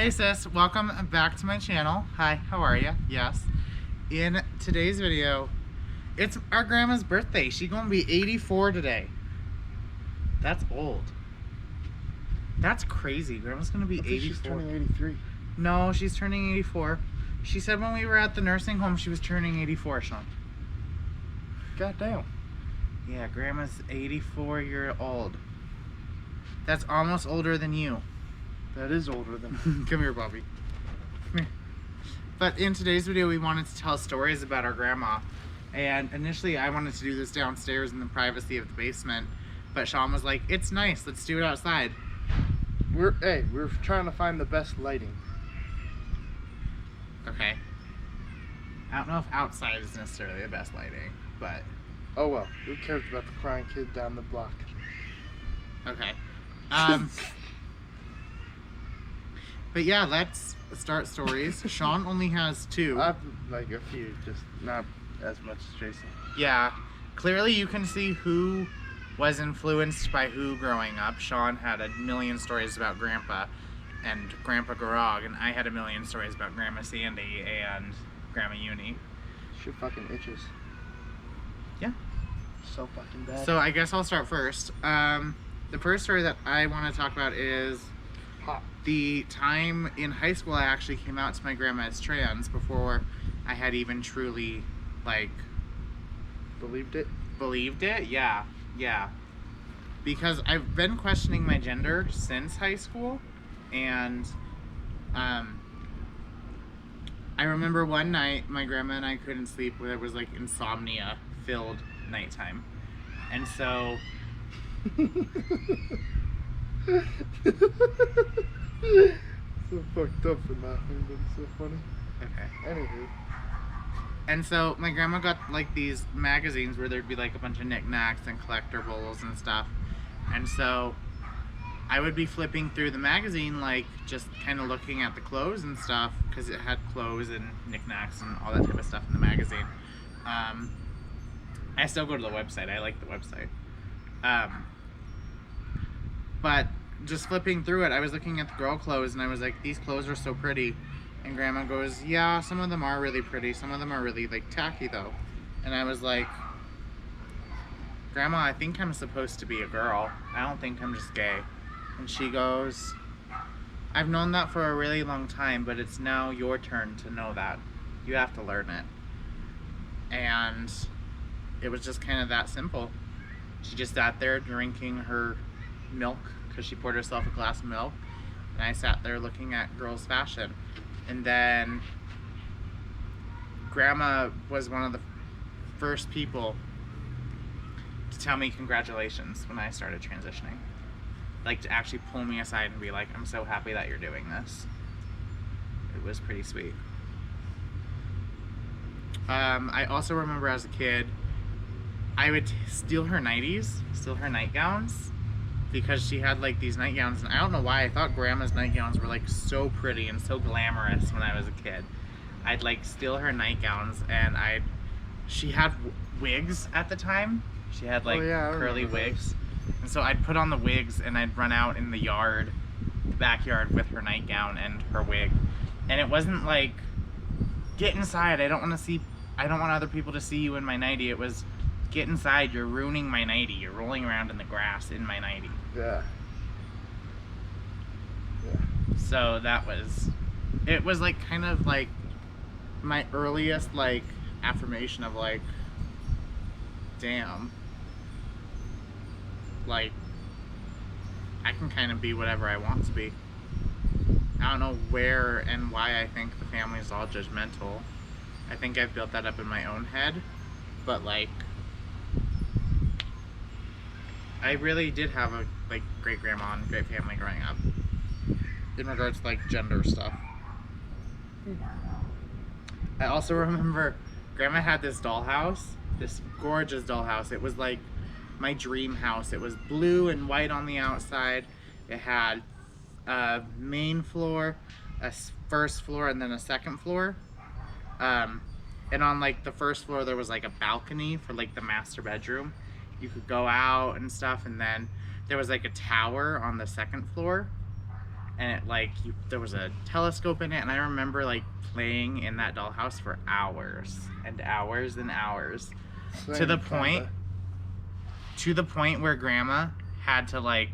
Hey sis, welcome back to my channel. Hi, how are you? Yes. In today's video, it's our grandma's birthday. She's gonna be 84 today. That's old. That's crazy. Grandma's gonna be 84. She's turning 83. No, she's turning 84. She said when we were at the nursing home, she was turning 84, Sean. God damn. Yeah, grandma's 84-year-old. That's almost older than you. That is older than Come here, Bobby. Come here. But in today's video, we wanted to tell stories about our grandma. And initially, I wanted to do this downstairs in the privacy of the basement. But Sean was like, it's nice, let's do it outside. We're trying to find the best lighting. Okay. I don't know if outside is necessarily the best lighting, but... Oh well, who cares about the crying kid down the block? Okay. But yeah, let's start stories. Sean only has two. I've like a few, just not as much as Jason. Yeah. Clearly you can see who was influenced by who growing up. Sean had a million stories about Grandpa and Grandpa Garog, and I had a million stories about Grandma Sandy and Grandma Eunice. Shit fucking itches. Yeah. So fucking bad. So I guess I'll start first. The first story that I want to talk about is the time in high school I actually came out to my grandma as trans before I had even truly, like... Believed it? Believed it? Yeah. Because I've been questioning my gender since high school, and I remember one night my grandma and I couldn't sleep. There was like insomnia filled nighttime, and so So fucked up for laughing, but it's so funny. okay. Anywho. And so my grandma got like these magazines where there'd be like a bunch of knickknacks and collectibles and stuff. And so I would be flipping through the magazine, like just kind of looking at the clothes and stuff, because it had clothes and knickknacks and all that type of stuff in the magazine. I still go to the website. I like the website. But just flipping through it, I was looking at the girl clothes and I was like, these clothes are so pretty. And Grandma goes, yeah, some of them are really pretty. Some of them are really like tacky though. And I was like, Grandma, I think I'm supposed to be a girl. I don't think I'm just gay. And she goes, I've known that for a really long time, but it's now your turn to know that. You have to learn it. And it was just kind of that simple. She just sat there drinking her milk because she poured herself a glass of milk, and I sat there looking at girls' fashion. And then Grandma was one of the first people to tell me congratulations when I started transitioning. Like to actually pull me aside and be like, I'm so happy that you're doing this. It was pretty sweet. I also remember as a kid, I would steal her nighties, steal her nightgowns, because she had like these nightgowns, and I don't know why, I thought Grandma's nightgowns were like so pretty and so glamorous when I was a kid. I'd like steal her nightgowns, and she had wigs at the time. She had like curly wigs. And so I'd put on the wigs and I'd run out in the backyard with her nightgown and her wig. And it wasn't like, get inside, I don't want other people to see you in my nightie. It was, get inside, you're ruining my nightie. You're rolling around in the grass in my nightie. Yeah. So it was like kind of like my earliest like affirmation of like, damn, like I can kind of be whatever I want to be. I don't know where and why I think the family is all judgmental. I think I've built that up in my own head, but like I really did have a like great grandma and great family growing up in regards to like gender stuff. I also remember Grandma had this dollhouse, this gorgeous dollhouse. It was like my dream house. It was blue and white on the outside. It had a main floor, a first floor, and then a second floor. And on like the first floor there was like a balcony for like the master bedroom. You could go out and stuff, and then there was like a tower on the second floor, and it like there was a telescope in it, and I remember like playing in that dollhouse for hours and hours and hours, to the point where Grandma had to like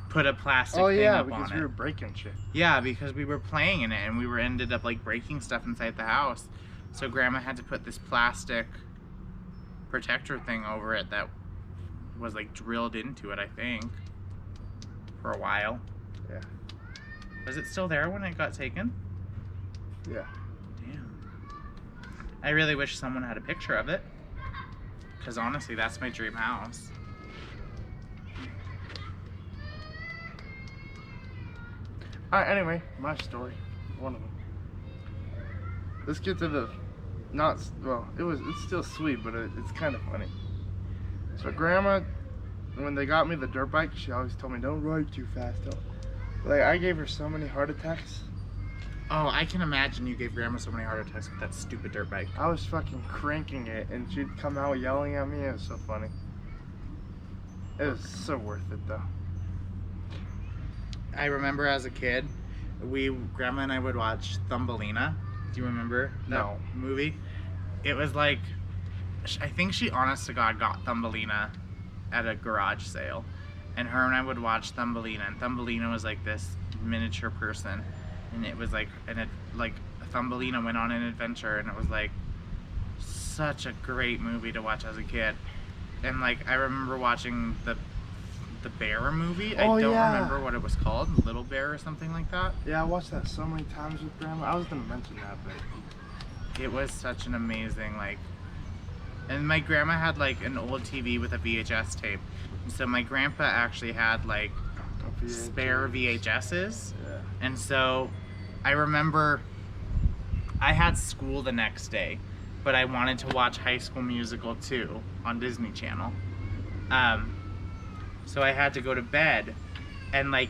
put a plastic thing up on it. because we were breaking shit. Yeah, because we were playing in it, and we ended up like breaking stuff inside the house. So Grandma had to put this plastic protector thing over it that was like drilled into it, I think, for a while. Yeah. Was it still there when it got taken? Yeah. Damn. I really wish someone had a picture of it, because honestly, that's my dream house. Alright, anyway, my story. One of them. Let's get to the it's still sweet, but it's kind of funny. So Grandma, when they got me the dirt bike, she always told me, don't ride too fast. Like, I gave her so many heart attacks. Oh, I can imagine you gave Grandma so many heart attacks with that stupid dirt bike. I was fucking cranking it, and she'd come out yelling at me. It was so funny. It was so worth it, though. I remember as a kid, Grandma and I would watch Thumbelina. Do you remember that movie? It was like, I think she honest to God got Thumbelina at a garage sale, and her and I would watch Thumbelina, and Thumbelina was like this miniature person, and it was like, Thumbelina went on an adventure, and it was like such a great movie to watch as a kid. And like, I remember watching the bear movie. I don't remember what it was called, Little Bear or something like that. Yeah, I watched that so many times with Grandma. I was gonna mention that, but it was such an amazing, like, and my grandma had like an old TV with a VHS tape, so my grandpa actually had like spare VHSs. Yeah. And so I remember I had school the next day, but I wanted to watch High School Musical 2 on Disney Channel. So I had to go to bed, and like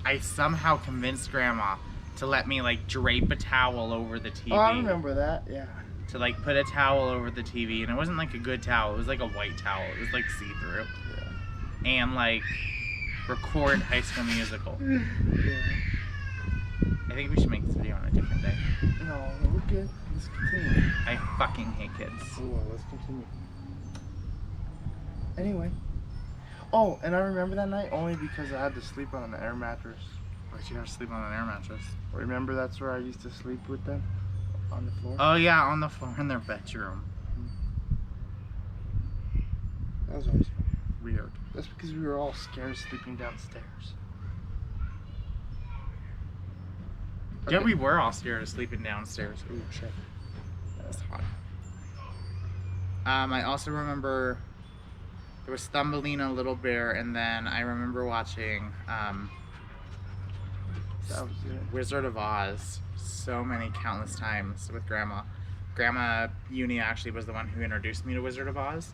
I somehow convinced Grandma to let me like drape a towel over the TV. Oh, I remember that, yeah. To like put a towel over the TV, and it wasn't like a good towel, it was like a white towel. It was like see-through. Yeah. And like record High School Musical. Yeah. I think we should make this video on a different day. No, we're good. Let's continue. I fucking hate kids. Oh, let's continue. Anyway. Oh, and I remember that night only because I had to sleep on an air mattress. Why'd you have to sleep on an air mattress? Remember that's where I used to sleep with them? On the floor? Oh yeah, on the floor in their bedroom. That was always fun. Weird. That's because we were all scared sleeping downstairs. Yeah, we were all scared of sleeping downstairs. Ooh, shit. That was hot. I also remember there was Thumbelina, Little Bear, and then I remember watching That was it. Wizard of Oz so many countless times with Grandma. Grandma Eunice actually was the one who introduced me to Wizard of Oz,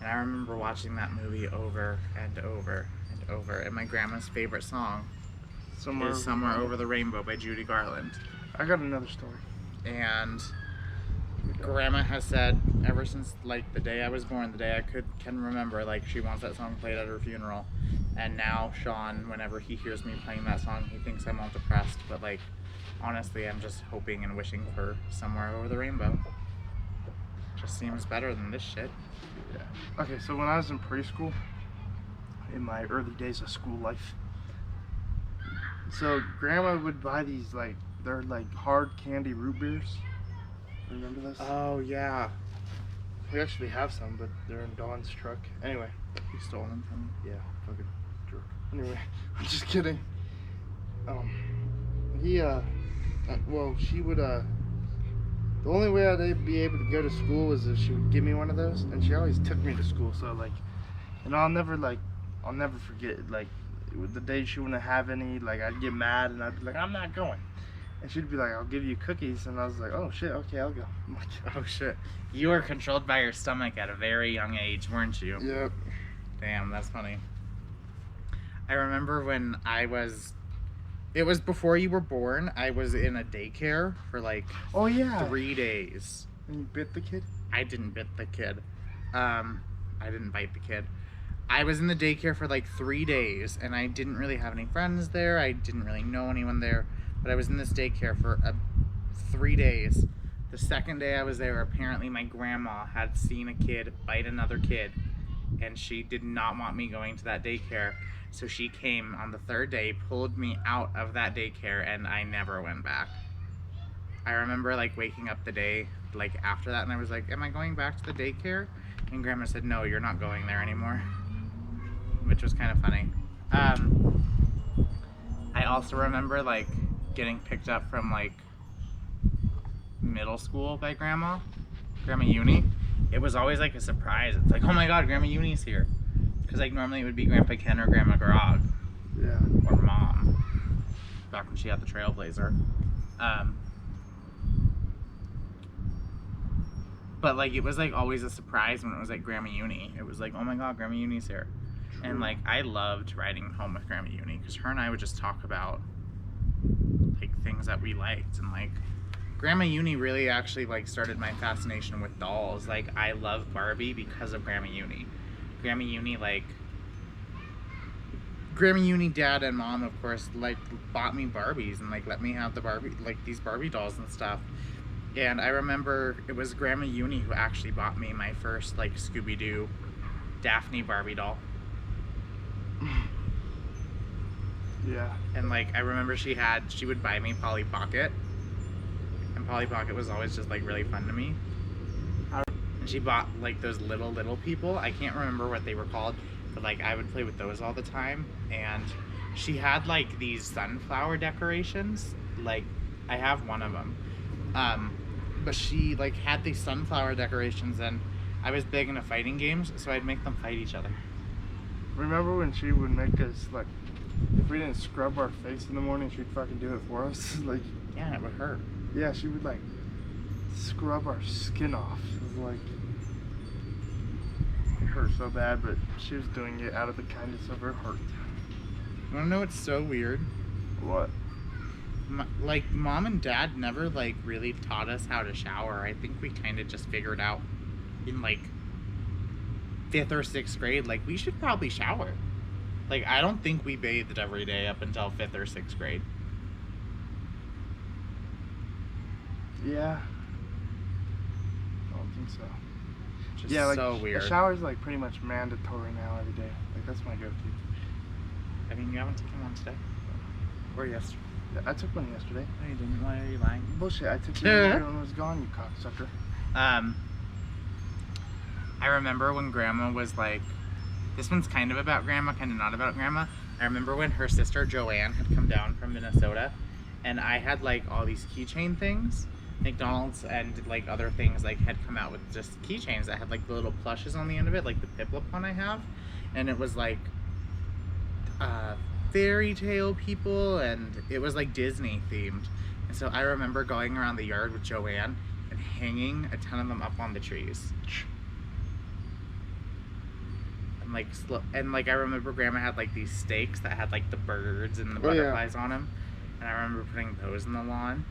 and I remember watching that movie over and over and over. And my grandma's favorite song is Somewhere Over the Rainbow by Judy Garland. I got another story. And Grandma has said ever since like the day I was born, the day I can remember, like she wants that song played at her funeral. And now Sean, whenever he hears me playing that song, he thinks I'm all depressed. But like, honestly, I'm just hoping and wishing for Somewhere Over the Rainbow. Just seems better than this shit. Yeah. Okay, so when I was in preschool, in my early days of school life, so Grandma would buy these like, they're like hard candy root beers. Remember this? Oh yeah. We actually have some, but they're in Dawn's truck. Anyway. You stole them from me? Yeah, fucking jerk. Anyway, I'm just kidding. She would, the only way I'd be able to go to school was if she would give me one of those, and she always took me to school, so like, and I'll never forget, like, the day she wouldn't have any, like, I'd get mad, and I'd be like, I'm not going. And she'd be like, I'll give you cookies, and I was like, oh shit, okay, I'll go. I'm like, oh shit. You were controlled by your stomach at a very young age, weren't you? Yep. Damn, that's funny. I remember when it was before you were born, I was in a daycare for like 3 days. And you bit the kid? I didn't bit the kid. I didn't bite the kid. I was in the daycare for like 3 days, and I didn't really have any friends there. I didn't really know anyone there, but I was in this daycare for 3 days. The second day I was there, apparently my grandma had seen a kid bite another kid, and she did not want me going to that daycare. So she came on the third day, pulled me out of that daycare, and I never went back. I remember like waking up the day like after that, and I was like, am I going back to the daycare? And Grandma said, no, you're not going there anymore, which was kind of funny. I also remember like getting picked up from like middle school by Grandma Eunice. It was always like a surprise. It's like, oh my god, Grandma Eunice here. Because like normally it would be Grandpa Ken or Grandma Grog. Yeah. Or Mom. Back when she had the Trailblazer. But like it was like always a surprise when it was like Grandma Eunice. It was like, oh my god, Grandma Eunice here. True. And like I loved riding home with Grandma Eunice because her and I would just talk about like things that we liked, and like Grandma Eunice really actually like started my fascination with dolls. Like I love Barbie because of Grandma Eunice. Grandma Eunice dad and mom of course like bought me Barbies and like let me have the Barbie, like these Barbie dolls and stuff. And I remember it was Grandma Eunice who actually bought me my first like Scooby-Doo Daphne Barbie doll. Yeah. And like I remember she would buy me Polly Pocket. And Polly Pocket was always just like really fun to me. And she bought like those little people. I can't remember what they were called, but like I would play with those all the time. And she had like these sunflower decorations. Like I have one of them. But she like had these sunflower decorations, and I was big into fighting games, so I'd make them fight each other. Remember when she would make us like, if we didn't scrub our face in the morning, she'd fucking do it for us? Like, yeah, it would hurt. Yeah, she would like scrub our skin off. It was like, it hurt so bad, but she was doing it out of the kindness of her heart. You wanna know what's so weird? What? Like mom and dad never like really taught us how to shower. I think we kind of just figured out in like 5th or 6th grade, like we should probably shower. Like I don't think we bathed every day up until 5th or 6th grade. Yeah. I don't think so. Just yeah, like so weird. A shower's like pretty much mandatory now every day. Like that's my go-to. I mean, you haven't taken one today? Or yesterday? Yeah, I took one yesterday. No, you didn't. Why are you lying? Bullshit, I took it when everyone was gone, you cocksucker. I remember when Grandma was like, this one's kind of about Grandma, kind of not about Grandma. I remember when her sister Joanne had come down from Minnesota, and I had like all these keychain things. McDonald's and like other things like had come out with just keychains that had like the little plushes on the end of it, like the Piplup one I have, and it was like fairy tale people, and it was like Disney themed. And so I remember going around the yard with Joanne and hanging a ton of them up on the trees. And like I remember Grandma had like these stakes that had like the birds and the butterflies on them, and I remember putting those in the lawn.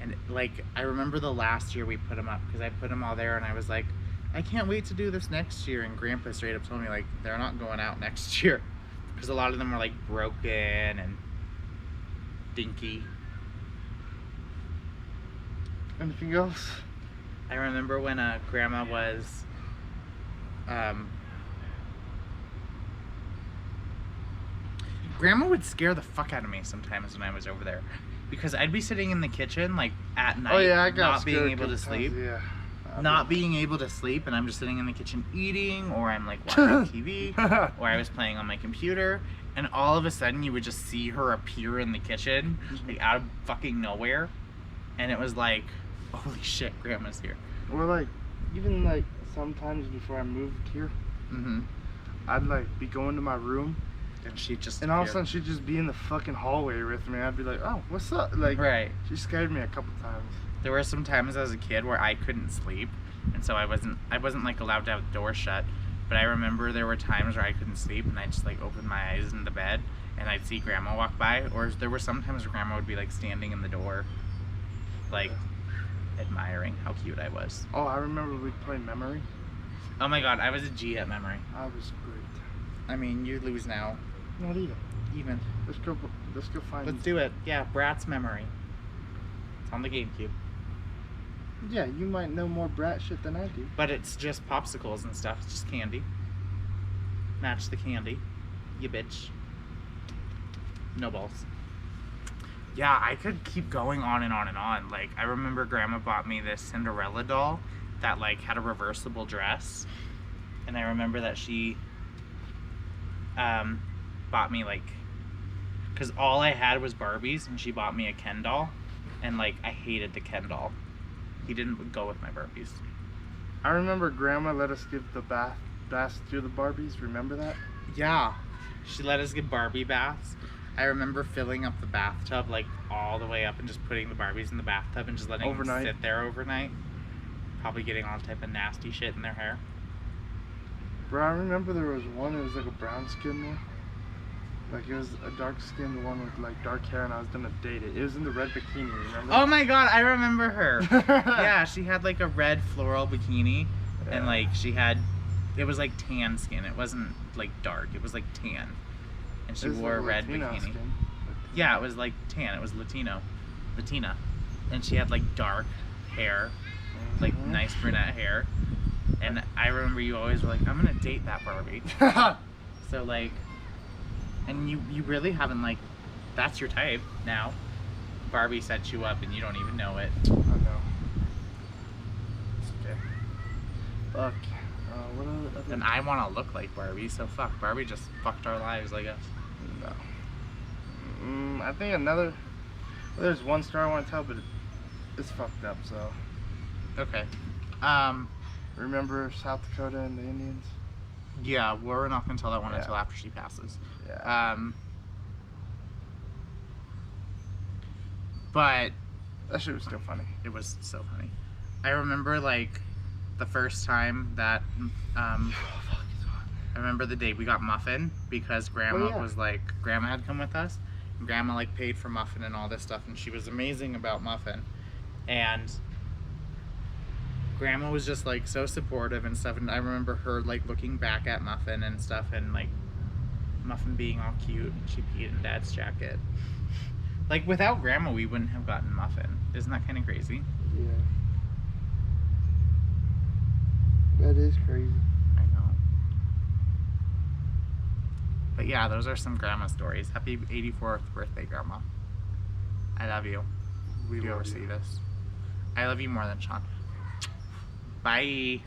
And like I remember the last year we put them up because I put them all there, and I was like, I can't wait to do this next year. And Grandpa straight up told me like they're not going out next year because a lot of them were like broken and dinky. Anything else? I remember when Grandma was Grandma would scare the fuck out of me sometimes when I was over there, because I'd be sitting in the kitchen like at night, not being able to sleep. Yeah. Not being able to sleep, and I'm just sitting in the kitchen eating, or I'm like watching TV, or I was playing on my computer, and all of a sudden you would just see her appear in the kitchen, like out of fucking nowhere, and it was like, holy shit, Grandma's here. Or like, even like sometimes before I moved here, I'd like be going to my room, and she'd just all of a sudden she'd just be in the fucking hallway with me. I'd be like, oh, what's up? Like, right. She scared me a couple times. There were some times as a kid where I couldn't sleep, and so I wasn't like allowed to have the door shut. But I remember there were times where I couldn't sleep, and I'd just like open my eyes in the bed, and I'd see Grandma walk by. Or there were some times where Grandma would be like standing in the door, like admiring how cute I was. Oh, I remember we'd play memory. Oh my god, I was a G at memory. I was great. I mean, you lose now. Not even. Even. Let's go find. Let's do it. Yeah, Bratz Memory. It's on the GameCube. Yeah, you might know more Brat shit than I do. But it's just popsicles and stuff. It's just candy. Match the candy. You bitch. No balls. Yeah, I could keep going on and on and on. Like, I remember Grandma bought me this Cinderella doll that, like, had a reversible dress. And I remember that she bought me, like, because all I had was Barbies, and she bought me a Ken doll. And, like, I hated the Ken doll. He didn't go with my Barbies. I remember Grandma let us give the baths to the Barbies. Remember that? Yeah. She let us get Barbie baths. I remember filling up the bathtub, like, all the way up and just putting the Barbies in the bathtub and just letting them sit there overnight. Probably getting all type of nasty shit in their hair. Bro, I remember there was one, it was like a brown skin one. Like, it was a dark skinned one with, like, dark hair, and I was gonna date it. It was in the red bikini, remember? Oh my god, I remember her. Yeah, she had, like, a red floral bikini, and, like, it was, like, tan skin. It wasn't, like, dark. It was, like, tan. And she wore a red bikini. Skin. Yeah, it was, like, tan. It was Latina. And she had, like, dark hair, like, nice brunette hair. And I remember you always were like, I'm gonna date that Barbie. So, like, and you really haven't, like, that's your type now. Barbie sets you up and you don't even know it. I know. It's okay. Fuck. What other... And I want to look like Barbie, so fuck. Barbie just fucked our lives, I guess. No. I think another... Well, there's one story I want to tell, but it's fucked up, so... Okay. Remember South Dakota and the Indians? Yeah, we're not going to tell that one until after she passes. Yeah. But... That shit was still funny. It was so funny. I remember, like, the first time that... I remember the day we got Muffin because Grandma was like... Grandma had come with us. And Grandma, like, paid for Muffin and all this stuff. And she was amazing about Muffin. And... Grandma was just, like, so supportive and stuff, and I remember her, like, looking back at Muffin and stuff, and, like, Muffin being all cute, and she peed in Dad's jacket. Like, without Grandma, we wouldn't have gotten Muffin. Isn't that kind of crazy? Yeah. That is crazy. I know. But yeah, those are some Grandma stories. Happy 84th birthday, Grandma. I love you. If you ever see this. I love you more than Sean. Bye.